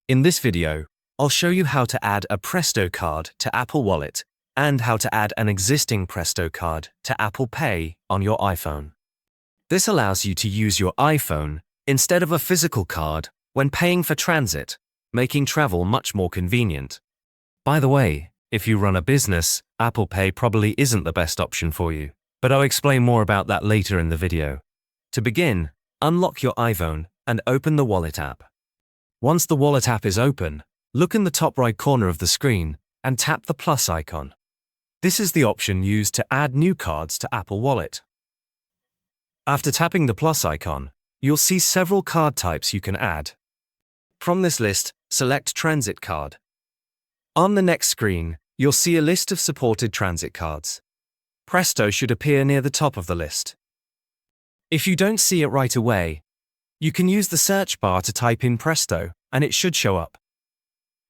In this video, I'll show you how to add a Presto card to Apple Wallet and how to add an existing Presto card to Apple Pay on your iPhone. This allows you to use your iPhone instead of a physical card when paying for transit, making travel much more convenient. By the way, if you run a business, Apple Pay probably isn't the best option for you, but I'll explain more about that later in the video. To begin, unlock your iPhone and open the Wallet app. Once the Wallet app is open, look in the top right corner of the screen and tap the plus icon. This is the option used to add new cards to Apple Wallet. After tapping the plus icon, you'll see several card types you can add. From this list, select Transit Card. On the next screen, you'll see a list of supported transit cards. Presto should appear near the top of the list. If you don't see it right away, you can use the search bar to type in Presto, and it should show up.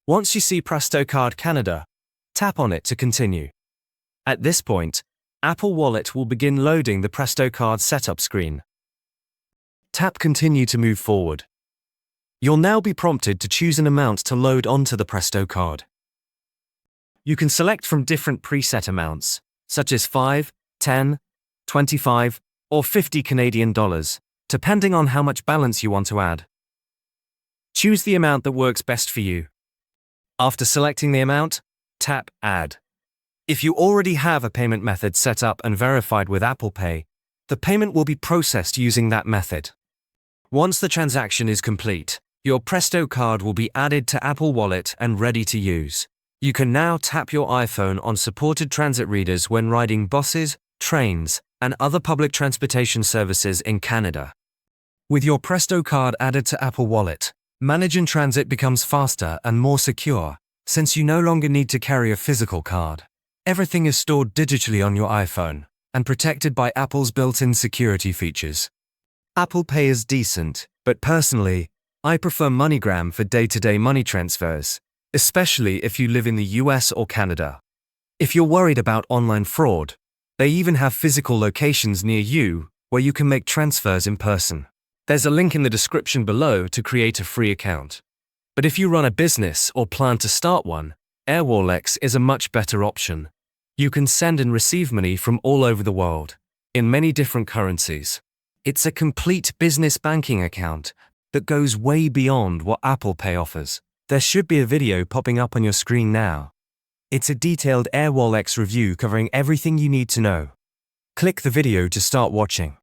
Once you see Presto Card Canada, tap on it to continue. At this point, Apple Wallet will begin loading the Presto Card setup screen. Tap Continue to move forward. You'll now be prompted to choose an amount to load onto the Presto card. You can select from different preset amounts, such as 5, 10, 25, or 50 Canadian dollars, depending on how much balance you want to add. Choose the amount that works best for you. After selecting the amount, tap Add. If you already have a payment method set up and verified with Apple Pay, the payment will be processed using that method. Once the transaction is complete, your Presto card will be added to Apple Wallet and ready to use. You can now tap your iPhone on supported transit readers when riding buses, trains, and other public transportation services in Canada. With your Presto card added to Apple Wallet, managing transit becomes faster and more secure, since you no longer need to carry a physical card. Everything is stored digitally on your iPhone and protected by Apple's built-in security features. Apple Pay is decent, but personally, I prefer MoneyGram for day-to-day money transfers, especially if you live in the US or Canada. If you're worried about online fraud, they even have physical locations near you where you can make transfers in person. There's a link in the description below to create a free account. But if you run a business or plan to start one, AirWallex is a much better option. You can send and receive money from all over the world, in many different currencies. It's a complete business banking account that goes way beyond what Apple Pay offers. There should be a video popping up on your screen now. It's a detailed AirWallex review covering everything you need to know. Click the video to start watching.